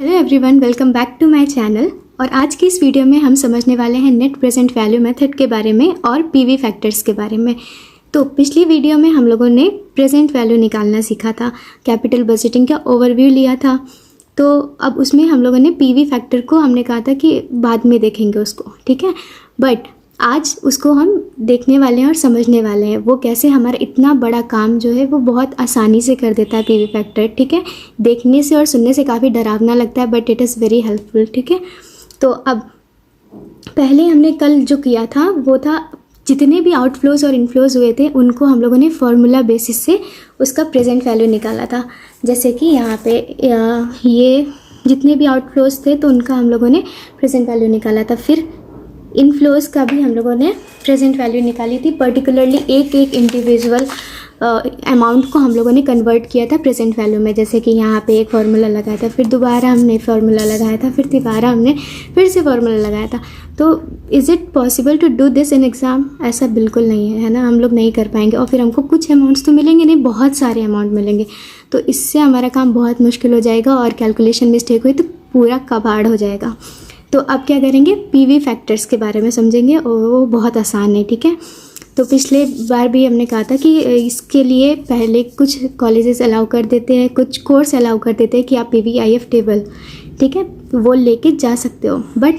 Hello everyone, welcome back to my channel. और आज की इस वीडियो में हम समझने वाले हैं नेट प्रेजेंट वैल्यू मेथड के बारे में और पीवी फैक्टर्स के बारे में। तो पिछली वीडियो में हम लोगों ने प्रेजेंट वैल्यू निकालना सीखा था, कैपिटल बजटिंग का ओवरव्यू लिया था। तो अब उसमें हम लोगों ने पीवी फैक्टर को हमने कहा था कि बाद में देखेंगे उसको, ठीक है। बट आज उसको हम देखने वाले हैं और समझने वाले हैं वो कैसे हमारा इतना बड़ा काम जो है वो बहुत आसानी से कर देता है पीवी फैक्टर, ठीक है। देखने से और सुनने से काफ़ी डरावना लगता है but it is very helpful, ठीक है। तो अब पहले हमने कल जो किया था वो था जितने भी आउटफ्लोज और इनफ्लोज हुए थे उनको हम लोगों ने फॉर्मूला बेसिस से उसका प्रेजेंट वैल्यू निकाला था। जैसे कि यहाँ पे ये जितने भी आउटफ्लोज थे तो उनका हम लोगों ने प्रेजेंट वैल्यू निकाला था। फिर इनफ्लोज का भी हम लोगों ने प्रेजेंट वैल्यू निकाली थी। पर्टिकुलरली एक एक इंडिविजुअल अमाउंट को हम लोगों ने कन्वर्ट किया था प्रेजेंट वैल्यू में। जैसे कि यहाँ पे एक फार्मूला लगाया था, फिर दोबारा हमने फार्मूला लगाया था, फिर दोबारा हमने फिर से फार्मूला लगाया था। तो is it possible to do this in exam? ऐसा बिल्कुल नहीं है ना, हम लोग नहीं कर पाएंगे। और फिर हमको कुछ अमाउंट्स तो मिलेंगे नहीं, बहुत सारे अमाउंट मिलेंगे। तो इससे हमारा काम बहुत मुश्किल हो जाएगा और कैलकुलेशन मिस्टेक हुई तो पूरा कबाड़ हो जाएगा। तो अब क्या करेंगे, पीवी फैक्टर्स के बारे में समझेंगे और वो बहुत आसान है, ठीक है। तो पिछले बार भी हमने कहा था कि इसके लिए पहले कुछ कॉलेजेस अलाउ कर देते हैं, कुछ कोर्स अलाउ कर देते हैं कि आप पीवीआईएफ टेबल, ठीक है, वो लेके जा सकते हो। बट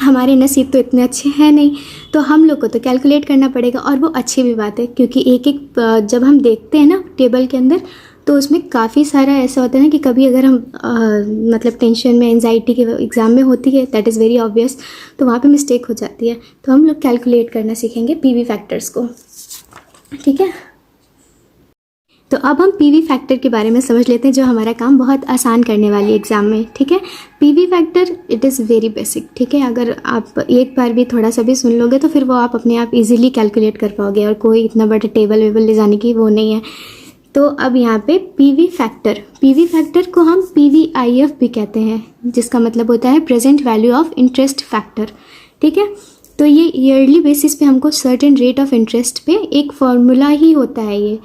हमारे नसीब तो इतने अच्छे हैं नहीं, तो हम लोग को तो कैलकुलेट करना पड़ेगा। और वो अच्छी भी बात है क्योंकि एक एक जब हम देखते हैं ना टेबल के अंदर तो उसमें काफ़ी सारा ऐसा होता है ना कि कभी अगर हम मतलब टेंशन में, एंजाइटी के एग्ज़ाम में होती है, दैट इज़ वेरी ऑब्वियस, तो वहाँ पे मिस्टेक हो जाती है। तो हम लोग कैलकुलेट करना सीखेंगे पीवी फैक्टर्स को, ठीक है। तो अब हम पीवी फैक्टर के बारे में समझ लेते हैं जो हमारा काम बहुत आसान करने वाली एग्ज़ाम में, ठीक है। PV factor it is very basic, ठीक है। अगर आप एक बार भी थोड़ा सा भी सुन लोगे तो फिर वो आप अपने आप इजीली कैलकुलेट कर पाओगे और कोई इतना बड़ा टेबल वेबल ले जाने की वो नहीं है। तो अब यहाँ पे पीवी फैक्टर को हम पीवीआईएफ भी कहते हैं, जिसका मतलब होता है present value of interest factor, ठीक है। तो ये ईयरली बेसिस पे हमको सर्टेन रेट ऑफ इंटरेस्ट पे एक फॉर्मूला ही होता है ये।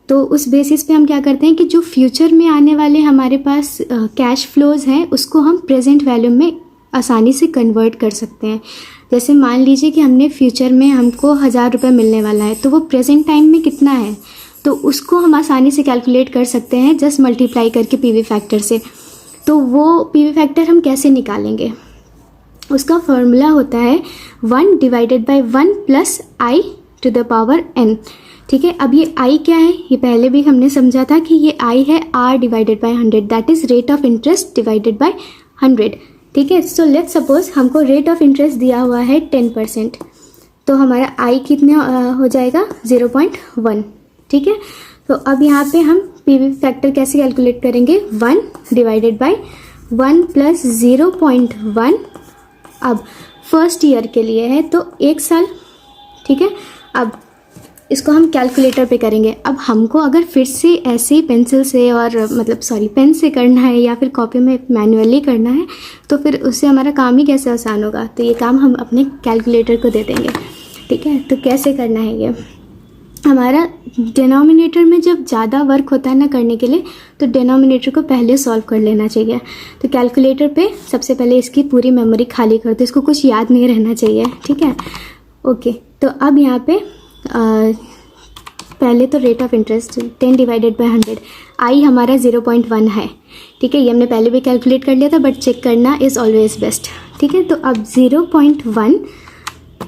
तो उस बेसिस पे हम क्या करते हैं कि जो फ्यूचर में आने वाले हमारे पास कैश फ्लोज हैं उसको हम प्रेजेंट वैल्यू में आसानी से कन्वर्ट कर सकते हैं। जैसे मान लीजिए कि हमने फ्यूचर में हमको 1000 रुपये मिलने वाला है, तो वो प्रेजेंट टाइम में कितना है तो उसको हम आसानी से कैलकुलेट कर सकते हैं जस्ट मल्टीप्लाई करके पीवी फैक्टर से। तो वो पीवी फैक्टर हम कैसे निकालेंगे, उसका फॉर्मूला होता है 1 divided by 1 plus I to the power n, ठीक है। अब ये आई क्या है, ये पहले भी हमने समझा था कि ये आई है r divided by 100, that is rate of interest divided by 100, ठीक है। सो लेट्स सपोज हमको रेट ऑफ इंटरेस्ट दिया हुआ है 10%, तो हमारा आई कितना हो जाएगा 0.1, ठीक है। तो अब यहाँ पे हम पीवी फैक्टर कैसे कैलकुलेट करेंगे, 1 डिवाइडेड बाय 1 प्लस 0.1। अब फर्स्ट ईयर के लिए है तो 1 साल, ठीक है। अब इसको हम कैलकुलेटर पे करेंगे। अब हमको अगर फिर से ऐसे ही पेंसिल से और पेन से करना है या फिर कॉपी में मैन्युअली करना है तो फिर उससे हमारा काम ही कैसे आसान होगा। तो ये काम हम अपने कैलकुलेटर को दे देंगे, ठीक है। तो कैसे करना है ये, हमारा डिनोमिनेटर में जब ज़्यादा वर्क होता है ना करने के लिए तो डिनोमिनेटर को पहले सॉल्व कर लेना चाहिए। तो कैलकुलेटर पे सबसे पहले इसकी पूरी मेमोरी खाली कर दो, इसको कुछ याद नहीं रहना चाहिए, ठीक है। ओके, तो अब यहाँ पे पहले तो rate of interest 10 divided by 100, आई हमारा 0.1 है, ठीक है। ये हमने पहले भी कैलकुलेट कर लिया था बट चेक करना इज़ ऑलवेज बेस्ट, ठीक है। तो अब 0.1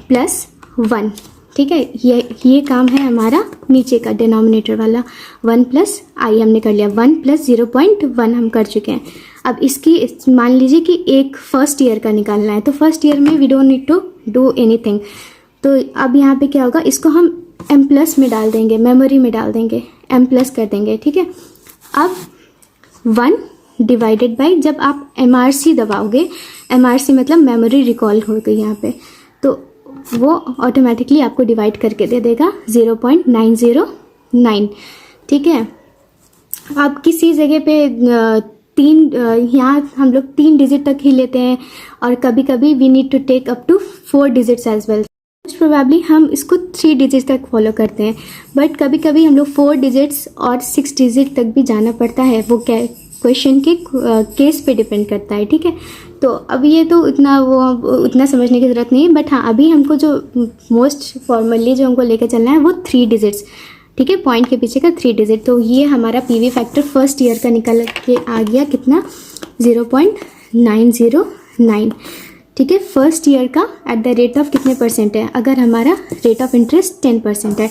प्लस 1, ठीक है, ये काम है हमारा नीचे का डिनोमिनेटर वाला। 1 प्लस आई हमने कर लिया, 1 प्लस 0.1 हम कर चुके हैं। अब इसकी मान लीजिए कि एक फर्स्ट ईयर का निकालना है, तो फर्स्ट ईयर में we don't need to do anything. तो अब यहाँ पे क्या होगा, इसको हम एम प्लस में डाल देंगे, मेमोरी में डाल देंगे, एम प्लस कर देंगे, ठीक है। अब 1 डिवाइडेड बाई, जब आप MRC दबाओगे, MRC मतलब मेमोरी रिकॉल हो गई यहाँ पे, तो वो ऑटोमेटिकली आपको डिवाइड करके दे देगा 0.909, ठीक है। आप किसी जगह पे यहाँ हम लोग 3 डिजिट तक ही लेते हैं और कभी कभी we need to take up to 4 digits as well. Most probably हम इसको 3 डिजिट तक फॉलो करते हैं, बट कभी कभी हम लोग 4 डिजिट्स और 6 डिजिट तक भी जाना पड़ता है। वो क्वेश्चन के केस पे डिपेंड करता है, ठीक है। तो अब ये तो उतना समझने की ज़रूरत नहीं है, बट हाँ अभी हमको जो मोस्ट फॉर्मली जो हमको लेकर चलना है वो 3 डिजिट्स, ठीक है, पॉइंट के पीछे का 3 डिजिट। तो ये हमारा पीवी फैक्टर फर्स्ट ईयर का निकल के आ गया कितना, 0.909, ठीक है। फर्स्ट ईयर का एट द रेट ऑफ कितने परसेंट है, अगर हमारा रेट ऑफ इंटरेस्ट 10% है।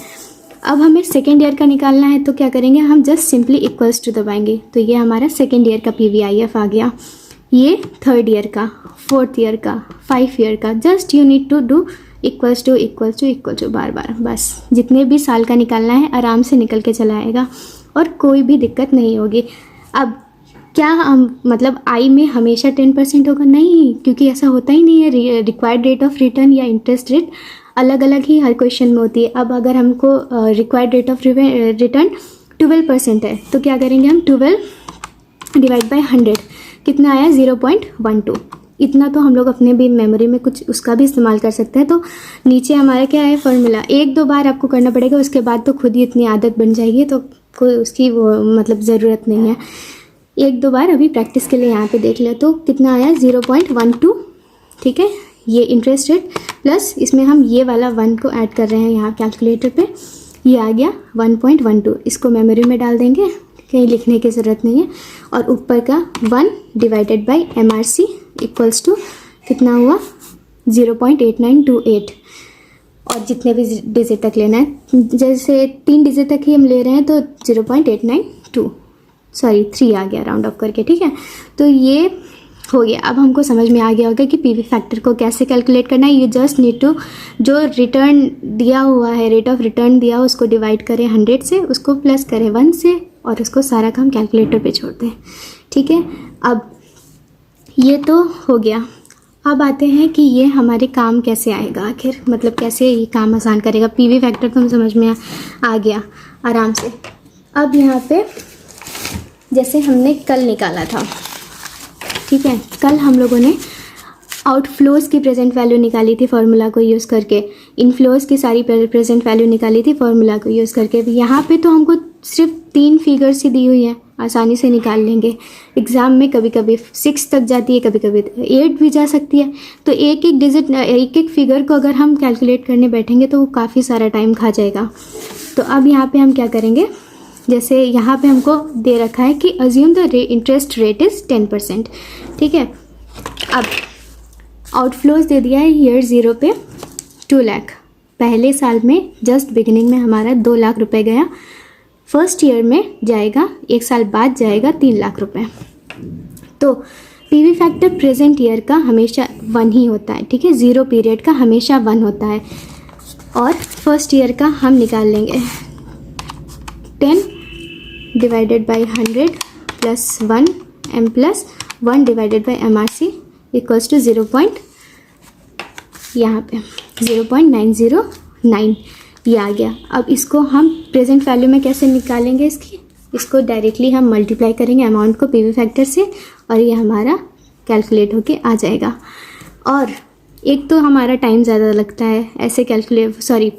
अब हमें सेकेंड ईयर का निकालना है तो क्या करेंगे, हम जस्ट सिंपली इक्वल्स टू दबाएंगे, तो ये हमारा सेकेंड ईयर का PVIF आ गया। ये थर्ड ईयर का, फोर्थ ईयर का, 5 ईयर का, just you need to do equals to बार बार, बस जितने भी साल का निकालना है आराम से निकल के चला आएगा और कोई भी दिक्कत नहीं होगी। अब क्या मतलब आई में हमेशा 10% होगा, नहीं, क्योंकि ऐसा होता ही नहीं है। रिक्वायर्ड रेट ऑफ रिटर्न या इंटरेस्ट रेट अलग अलग ही हर क्वेश्चन में होती है। अब अगर हमको रिक्वायर्ड रेट ऑफ रिटर्न 12% है तो क्या करेंगे हम, 12 डिवाइड बाय 100 कितना आया, 0.12। इतना तो हम लोग अपने भी मेमोरी में कुछ उसका भी इस्तेमाल कर सकते हैं। तो नीचे हमारा क्या है फॉर्मूला, 1-2 बार आपको करना पड़ेगा, उसके बाद तो खुद ही इतनी आदत बन जाएगी, तो कोई उसकी वो मतलब ज़रूरत नहीं है। 1-2 बार अभी प्रैक्टिस के लिए यहाँ पे देख ले, तो कितना आया, 0.12, ठीक है। ये इंटरेस्ट रेट प्लस इसमें हम ये वाला 1 को ऐड कर रहे हैं यहाँ कैलकुलेटर पे, ये आ गया 1.12। इसको मेमोरी में डाल देंगे, कहीं लिखने की ज़रूरत नहीं है। और ऊपर का 1 divided by MRC equals to कितना हुआ, 0.8928। और जितने भी डिजिट तक लेना है, जैसे 3 डिजिट तक ही हम ले रहे हैं तो 3 आ गया राउंड ऑफ करके, ठीक है। तो ये हो गया। अब हमको समझ में आ गया होगा कि पीवी फैक्टर को कैसे कैलकुलेट करना है। यू जस्ट नीड टू, जो रिटर्न दिया हुआ है, रेट ऑफ रिटर्न दिया, उसको डिवाइड करें 100 से, उसको प्लस करें 1 से, और उसको सारा काम कैलकुलेटर पे छोड़ दें, ठीक है। अब ये तो हो गया। अब आते हैं कि ये हमारे काम कैसे आएगा आखिर, मतलब कैसे ये काम आसान करेगा। पीवी फैक्टर तो हम समझ में आ गया आराम से। अब यहाँ पे जैसे हमने कल निकाला था, ठीक है, कल हम लोगों ने आउटफ्लोज़ की प्रेजेंट वैल्यू निकाली थी फार्मूला को यूज़ करके, इनफ्लोज़ की सारी प्रेजेंट वैल्यू निकाली थी फार्मूला को यूज़ करके। यहाँ पे तो हमको सिर्फ 3 फिगर्स ही दी हुई है, आसानी से निकाल लेंगे। एग्ज़ाम में कभी कभी 6 तक जाती है, कभी कभी 8 भी जा सकती है। तो एक एक फिगर को अगर हम कैलकुलेट करने बैठेंगे तो वो काफ़ी सारा टाइम खा जाएगा। तो अब यहाँ पे हम क्या करेंगे, जैसे यहाँ पे हमको दे रखा है कि assume the interest rate is 10%, ठीक है। अब आउटफ्लोज़ दे दिया है ईयर 0 पे 2 लाख, पहले साल में जस्ट बिगिनिंग में हमारा 2 लाख रुपए गया, फर्स्ट ईयर में जाएगा, 1 साल बाद जाएगा 3 लाख रुपए। तो पीवी फैक्टर प्रेजेंट ईयर का हमेशा 1 ही होता है, ठीक है, 0 पीरियड का हमेशा 1 होता है। और फर्स्ट ईयर का हम निकाल लेंगे 10 divided by 100 plus 1 m plus 1 divided by MRC equals to 0.909 ये आ गया। अब इसको हम प्रेजेंट वैल्यू में कैसे निकालेंगे इसको डायरेक्टली हम मल्टीप्लाई करेंगे अमाउंट को पीवी फैक्टर से, और ये हमारा कैलकुलेट होके आ जाएगा। और एक तो हमारा टाइम ज़्यादा लगता है ऐसे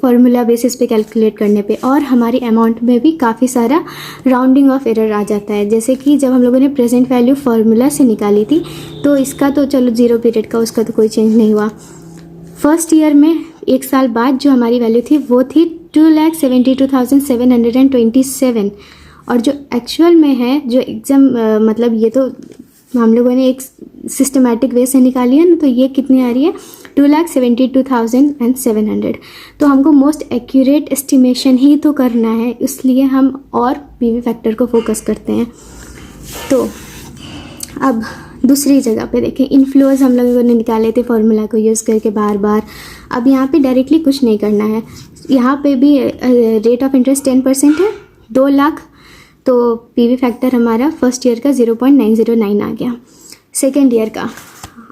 फार्मूला बेसिस पे कैलकुलेट करने पे, और हमारी अमाउंट में भी काफ़ी सारा राउंडिंग ऑफ एरर आ जाता है। जैसे कि जब हम लोगों ने प्रेजेंट वैल्यू फार्मूला से निकाली थी तो इसका तो चलो 0 पीरियड का उसका तो कोई चेंज नहीं हुआ। फर्स्ट ईयर में 1 साल बाद जो हमारी वैल्यू थी वो थी 2,72,727, और जो एक्चुअल में है, जो एग्ज़ाम मतलब ये तो हम लोगों ने एक सिस्टमेटिक वे से निकाली है ना, तो ये कितनी आ रही है 2,72,700। तो हमको मोस्ट एक्यूरेट एस्टिमेशन ही तो करना है, इसलिए हम और पीवी फैक्टर को फोकस करते हैं। तो अब दूसरी जगह पे देखें, इनफ्लोज हम लोगों ने निकाले थे फार्मूला को यूज़ करके बार बार। अब यहाँ पे डायरेक्टली कुछ नहीं करना है, यहाँ पे भी रेट ऑफ इंटरेस्ट 10% है, 2 लाख, तो पीवी फैक्टर हमारा फर्स्ट ईयर का 0.909 आ गया। सेकेंड ईयर का,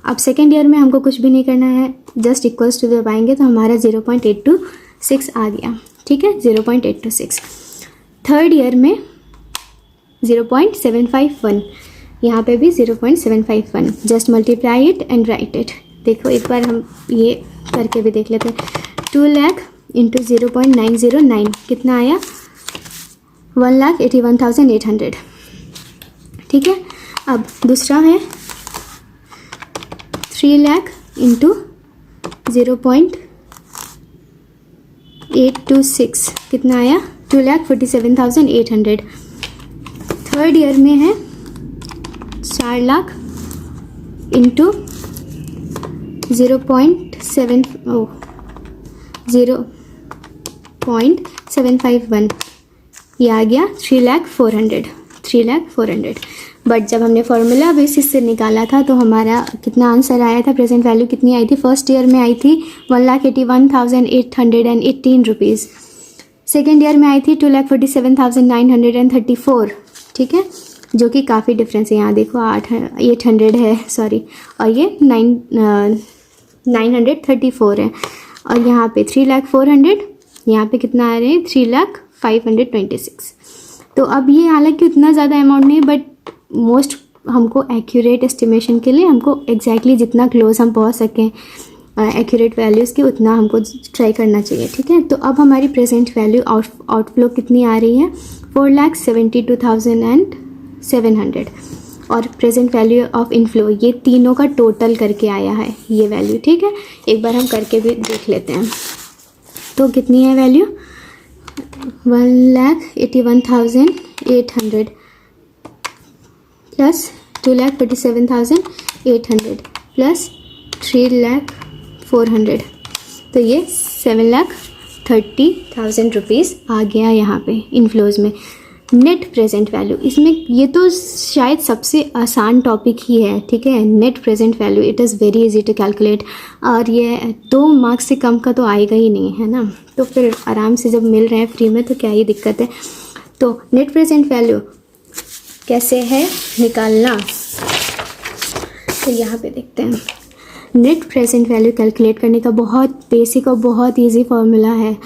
अब सेकेंड ईयर में हमको कुछ भी नहीं करना है, जस्ट इक्वल्स टू दबाएंगे तो हमारा 0.826 आ गया, ठीक है, 0.826। थर्ड ईयर में 0.751, यहाँ पे भी 0.751, just multiply it and right it. देखो एक बार हम ये करके भी देख लेते हैं, 2 लाख इंटू 0.909 कितना आया, 1,81,800, ठीक है। अब दूसरा है 3 लाख इंटू 0.826 कितना आया 2,47,800। थर्ड ईयर में है 4 लाख इंटू 0.751 ये आ गया 3,04,000। बट जब हमने फार्मूला बेसिस से निकाला था तो हमारा कितना आंसर आया था, प्रेजेंट वैल्यू कितनी आई थी, फर्स्ट ईयर में आई थी 1,81,818 रुपीज़, सेकेंड ईयर में आई थी 2,47,934, ठीक है, जो कि काफ़ी डिफरेंस है। यहाँ देखो 800 है सॉरी, और ये 934 है, और यहाँ पे 3,04,000, यहाँ पे कितना आ रहे हैं 3,05,26। तो अब ये हालांकि उतना ज़्यादा अमाउंट नहीं, बट मोस्ट हमको एक्यूरेट एस्टिमेशन के लिए हमको एग्जैक्टली जितना क्लोज हम पहुँच सकें एक्यूरेट वैल्यूज़ की उतना हमको ट्राई करना चाहिए, ठीक है। तो अब हमारी प्रेजेंट वैल्यू आउटफ्लो कितनी आ रही है 4,72,700, और प्रेजेंट वैल्यू ऑफ इनफ्लो, ये तीनों का टोटल करके आया है ये वैल्यू, ठीक है। एक बार हम करके भी देख लेते हैं। तो कितनी है वैल्यू 1,81,800 प्लस 2,47,800 प्लस 3,04,000, तो ये 7,30,000 रुपीज़ आ गया यहाँ पे इनफ्लोज में। नेट प्रेजेंट वैल्यू, इसमें ये तो शायद सबसे आसान टॉपिक ही है, ठीक है। Net present value it is very easy to calculate, और ये 2 मार्क्स से कम का तो आएगा ही नहीं, है ना। तो फिर आराम से जब मिल रहे हैं फ्री में तो क्या ही दिक्कत है। तो नेट प्रेजेंट वैल्यू कैसे है निकालना, तो यहाँ पे देखते हैं। नेट प्रेजेंट वैल्यू कैलकुलेट करने का बहुत बेसिक और बहुत ईजी फॉर्मूला है,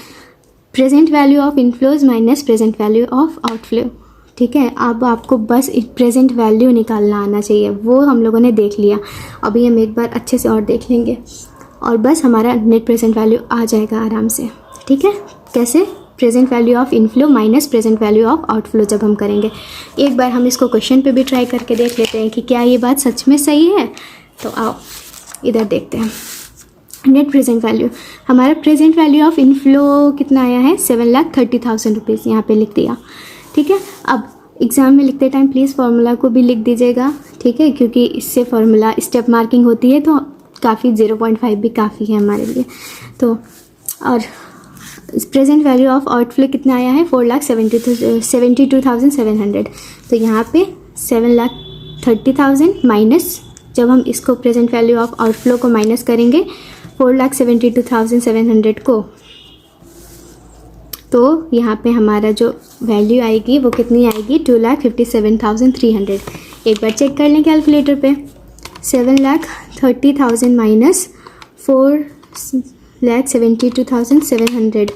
present value of inflows minus present value of outflow, ठीक है। अब आपको बस प्रेजेंट वैल्यू निकालना आना चाहिए, वो हम लोगों ने देख लिया, अभी हम एक बार अच्छे से और देख लेंगे, और बस हमारा नेट प्रेजेंट वैल्यू आ जाएगा आराम से, ठीक है। कैसे, present value of inflow minus present value of outflow जब हम करेंगे। एक बार हम इसको क्वेश्चन पे भी ट्राई करके देख लेते हैं कि क्या ये बात सच में सही है। तो आओ इधर देखते हैं। नेट प्रेजेंट वैल्यू, हमारा प्रेजेंट वैल्यू ऑफ इनफ्लो कितना आया है 7,30,000 रुपीज़, यहाँ पे लिख दिया, ठीक है। अब एग्ज़ाम में लिखते टाइम प्लीज़ फार्मूला को भी लिख दीजिएगा, ठीक है, क्योंकि इससे फार्मूला स्टेप मार्किंग होती है तो काफ़ी 0.5 भी काफ़ी है हमारे लिए। तो और प्रेजेंट वैल्यू ऑफ आउटफ्लो कितना आया है 4,72,700, तो यहाँ पे 7,30,000 माइनस, जब हम इसको प्रेजेंट वैल्यू ऑफ आउटफ्लो को माइनस करेंगे 4,72,700 को, तो यहाँ पे हमारा जो वैल्यू आएगी वो कितनी आएगी 2,57,300। एक बार चेक कर लें कैलकुलेटर पे, 7,30,000 माइनस 4,72,700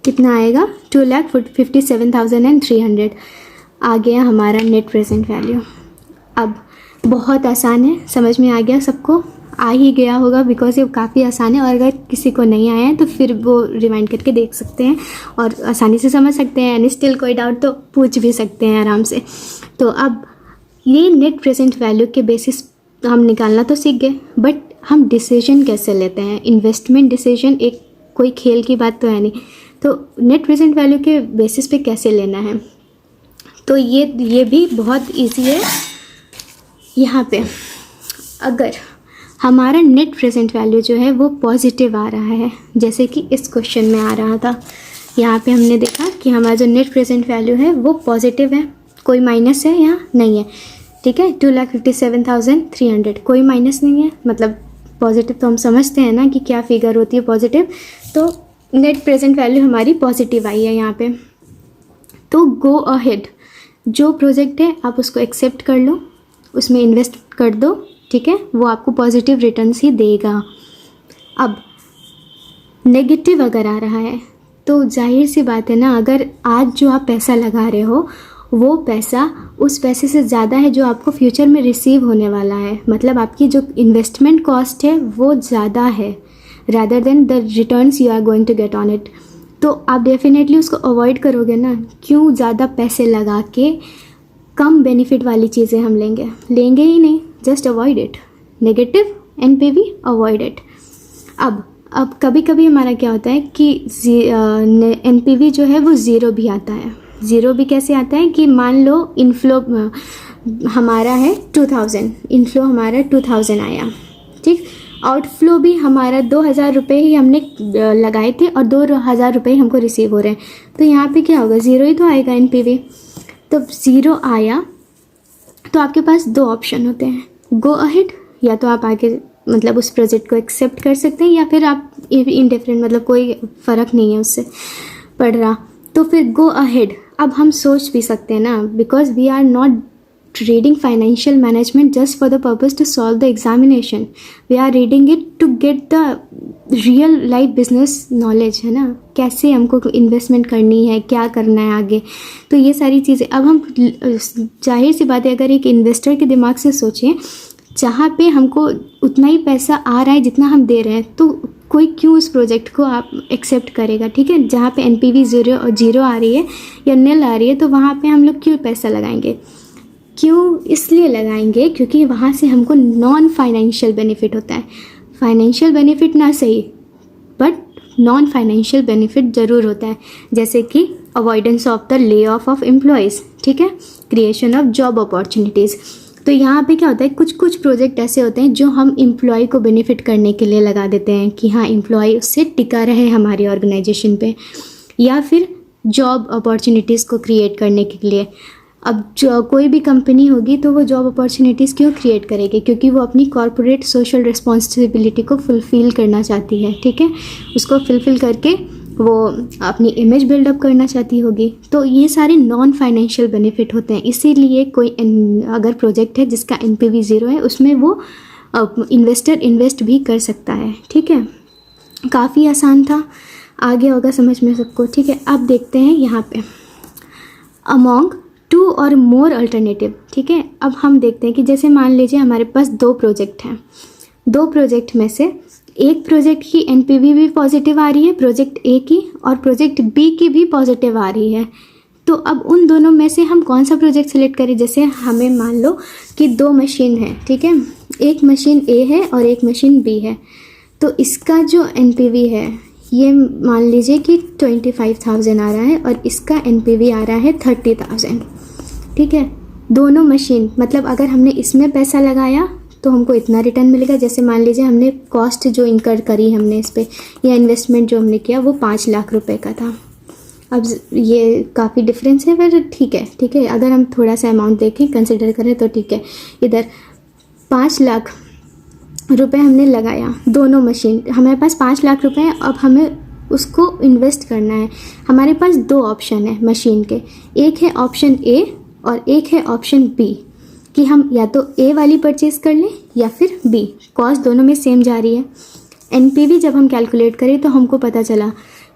कितना आएगा 2,57,300 आ गया हमारा नेट प्रेजेंट वैल्यू। अब बहुत आसान है, समझ में आ गया सबको, आ ही गया होगा बिकॉज ये काफ़ी आसान है, और अगर किसी को नहीं आया है तो फिर वो रिवाइंड करके देख सकते हैं और आसानी से समझ सकते हैं, एंड स्टिल कोई डाउट तो पूछ भी सकते हैं आराम से। तो अब ये नेट प्रेजेंट वैल्यू के बेसिस हम निकालना तो सीख गए, बट हम डिसीजन कैसे लेते हैं, इन्वेस्टमेंट डिसीजन एक कोई खेल की बात तो है नहीं, तो नेट प्रेजेंट वैल्यू के बेसिस पे कैसे लेना है, तो ये भी बहुत ईजी है। यहाँ पे अगर हमारा नेट प्रेजेंट वैल्यू जो है वो पॉजिटिव आ रहा है, जैसे कि इस क्वेश्चन में आ रहा था, यहाँ पे हमने देखा कि हमारा जो नेट प्रेजेंट वैल्यू है वो पॉजिटिव है, कोई माइनस है यहाँ नहीं है, ठीक है। 2,57,300 कोई माइनस नहीं है, मतलब पॉजिटिव तो हम समझते हैं ना कि क्या फिगर होती है पॉजिटिव, तो नेट प्रेजेंट वैल्यू हमारी पॉजिटिव आई है यहाँ पे। तो गो अहेड, जो प्रोजेक्ट है आप उसको एक्सेप्ट कर लो, उसमें इन्वेस्ट कर दो, ठीक है, वो आपको पॉजिटिव रिटर्न्स ही देगा। अब नेगेटिव अगर आ रहा है तो जाहिर सी बात है ना, अगर आज जो आप पैसा लगा रहे हो वो पैसा उस पैसे से ज़्यादा है जो आपको फ्यूचर में रिसीव होने वाला है, मतलब आपकी जो इन्वेस्टमेंट कॉस्ट है वो ज़्यादा है rather than the returns you are going to get on it, तो आप डेफिनेटली उसको अवॉइड करोगे ना। क्यों ज़्यादा पैसे लगा के कम बेनिफिट वाली चीज़ें हम लेंगे ही नहीं, just avoid it. Negative NPV avoid it. अब कभी कभी हमारा क्या होता है कि एनपीवी जो है वो ज़ीरो भी आता है। ज़ीरो भी कैसे आता है कि मान लो इनफ्लो हमारा है 2000, इनफ्लो हमारा 2000 आया, ठीक। आउटफ्लो भी हमारा 2000 रुपये ही हमने लगाए थे और 2000 रुपये हमको रिसीव हो रहे हैं, तो यहाँ पे क्या होगा, ज़ीरो ही तो आएगा एनपीवी। तो ज़ीरो आया तो आपके पास दो ऑप्शन होते हैं, गो अहेड, या तो आप आगे मतलब उस प्रोजेक्ट को एक्सेप्ट कर सकते हैं, या फिर आप इनडिफरेंट, मतलब कोई फ़र्क नहीं है उससे पड़ रहा, तो फिर गो अहेड। अब हम सोच भी सकते हैं ना, because we are not reading financial management just for the purpose to solve the examination. We are reading it to get the real life business knowledge, है ना, कैसे हमको इन्वेस्टमेंट करनी है, क्या करना है आगे। तो ये सारी चीज़ें अब हम, जाहिर सी बात है, अगर एक इन्वेस्टर के दिमाग से सोचें, जहाँ पे हमको उतना ही पैसा आ रहा है जितना हम दे रहे हैं, तो कोई क्यों उस प्रोजेक्ट को आप एक्सेप्ट करेगा, ठीक है। जहाँ पे एनपीवी जीरो आ रही है या नील आ रही है, तो वहाँ पे हम लोग क्यों पैसा लगाएंगे, क्यों इसलिए लगाएंगे क्योंकि वहाँ से हमको नॉन फाइनेंशियल बेनिफिट होता है। फाइनेंशियल बेनिफिट ना सही, बट नॉन फाइनेंशियल बेनिफिट ज़रूर होता है, जैसे कि avoidance of the lay off employees, ठीक है, क्रिएशन ऑफ जॉब अपॉर्चुनिटीज़। तो यहाँ पे क्या होता है, कुछ प्रोजेक्ट ऐसे होते हैं जो हम एम्प्लॉय को बेनिफिट करने के लिए लगा देते हैं कि हाँ एम्प्लॉय उससे टिका रहे हमारी ऑर्गेनाइजेशन पे, या फिर जॉब अपॉर्चुनिटीज़ को क्रिएट करने के लिए। अब जो कोई भी कंपनी होगी तो वो जॉब अपॉर्चुनिटीज़ क्यों क्रिएट करेगी, क्योंकि वो अपनी कॉर्पोरेट सोशल रिस्पॉन्सिबिलिटी को फुलफ़िल करना चाहती है, ठीक है, उसको फुलफ़िल करके वो अपनी इमेज बिल्डअप करना चाहती होगी। तो ये सारे नॉन फाइनेंशियल बेनिफिट होते हैं, इसीलिए कोई अगर प्रोजेक्ट है जिसका एनपीवी ज़ीरो है, उसमें वो इन्वेस्टर इन्वेस्ट भी कर सकता है, ठीक है। काफ़ी आसान था, आ गया होगा समझ में सबको, ठीक है। अब देखते हैं यहाँ पे अमॉन्ग टू और मोर अल्टरनेटिव, ठीक है। अब हम देखते हैं कि जैसे मान लीजिए हमारे पास दो प्रोजेक्ट हैं, दो प्रोजेक्ट में से एक प्रोजेक्ट की एनपीवी भी पॉजिटिव आ रही है, प्रोजेक्ट ए की, और प्रोजेक्ट बी की भी पॉजिटिव आ रही है। तो अब उन दोनों में से हम कौन सा प्रोजेक्ट सेलेक्ट करें। जैसे हमें मान लो कि दो मशीन है, ठीक है, एक मशीन ए है और एक मशीन बी है, तो इसका जो एनपीवी है ये मान लीजिए कि 25,000 आ रहा है और इसका एनपीवी आ रहा है 30,000, ठीक है। दोनों मशीन, मतलब अगर हमने इसमें पैसा लगाया तो हमको इतना रिटर्न मिलेगा। जैसे मान लीजिए हमने कॉस्ट जो इनकर करी हमने इस पर, या इन्वेस्टमेंट जो हमने किया वो 5 लाख रुपए का था। अब ये काफ़ी डिफरेंस है, पर ठीक है, ठीक है, अगर हम थोड़ा सा अमाउंट देखें, कंसिडर करें तो ठीक है। इधर 5 लाख रुपए हमने लगाया, दोनों मशीन, हमारे पास 5 लाख रुपए हैं। अब हमें उसको इन्वेस्ट करना है। हमारे पास दो ऑप्शन है मशीन के, एक है ऑप्शन ए और एक है ऑप्शन बी, कि हम या तो ए वाली परचेज़ कर लें या फिर बी। कॉस्ट दोनों में सेम जा रही है। एनपीवी जब हम कैलकुलेट करें तो हमको पता चला,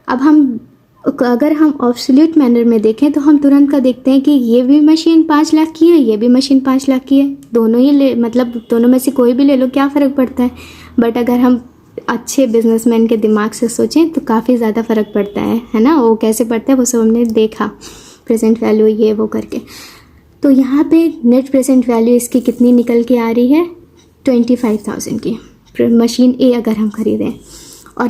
अब हम अगर हम ऑब्सोल्यूट मैनर में देखें तो हम तुरंत का देखते हैं कि ये भी मशीन 5 लाख की है, ये भी मशीन 5 लाख की है, दोनों ही मतलब दोनों में से कोई भी ले लो, क्या फ़र्क पड़ता है। बट अगर हम अच्छे बिजनेसमैन के दिमाग से सोचें तो काफ़ी ज़्यादा फ़र्क पड़ता है ना। वो कैसे पड़ता है वो सब हमने देखा, प्रेजेंट वैल्यू ये वो करके। तो यहाँ पे नेट प्रेजेंट वैल्यू इसकी कितनी निकल के आ रही है, 25,000 की मशीन ए अगर हम खरीदें, और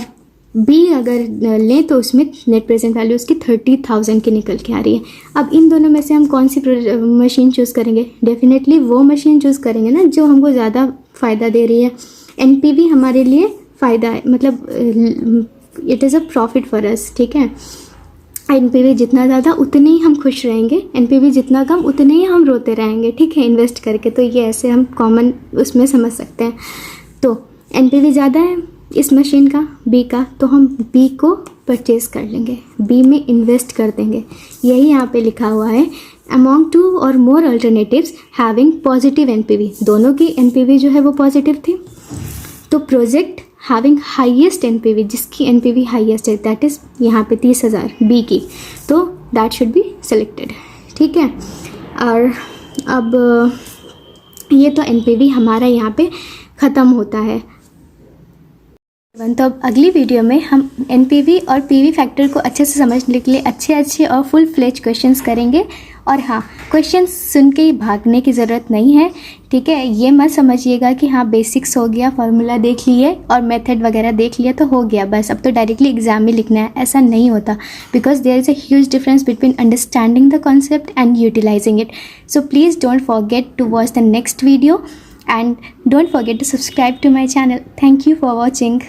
बी अगर लें तो उसमें नेट प्रेजेंट वैल्यू उसकी 30,000 की निकल के आ रही है। अब इन दोनों में से हम कौन सी मशीन चूज़ करेंगे, डेफिनेटली वो मशीन चूज़ करेंगे ना जो हमको ज़्यादा फ़ायदा दे रही है। एनपीवी हमारे लिए फ़ायदा है, मतलब it is a profit for us, ठीक है। एनपीवी जितना ज़्यादा उतने ही हम खुश रहेंगे, एनपीवी जितना कम उतने ही हम रोते रहेंगे, ठीक है, इन्वेस्ट करके। तो ये ऐसे हम कॉमन उसमें समझ सकते हैं। तो एनपीवी ज़्यादा है इस मशीन का, बी का, तो हम बी को परचेज़ कर लेंगे, बी में इन्वेस्ट कर देंगे। यही यहाँ पे लिखा हुआ है, अमॉन्ग टू और मोर अल्टरनेटिव्स हैविंग पॉजिटिव एनपीवी। दोनों की एनपीवी जो है वो पॉजिटिव थी। तो प्रोजेक्ट हैविंग हाईएस्ट एनपीवी, जिसकी एनपीवी हाईएस्ट है, दैट इज़ यहाँ पे 30,000 बी की, तो दैट शुड बी सिलेक्टेड, ठीक है। और अब ये तो एनपीवी हमारा यहाँ पे ख़त्म होता है। तो अब अगली वीडियो में हम एनपीवी और पीवी फैक्टर को अच्छे से समझने के लिए अच्छे और फुल फ्लेज क्वेश्चंस करेंगे, और हाँ, क्वेश्चन सुन के ही भागने की ज़रूरत नहीं है, ठीक है। ये मत समझिएगा कि हाँ बेसिक्स हो गया, फार्मूला देख लिए और मेथड वगैरह देख लिया तो हो गया बस, अब तो डायरेक्टली एग्जाम में लिखना है, ऐसा नहीं होता। Because there is a huge difference between understanding the concept and utilising it. So please don't forget to watch the next video and don't forget to subscribe to my channel. Thank you for watching.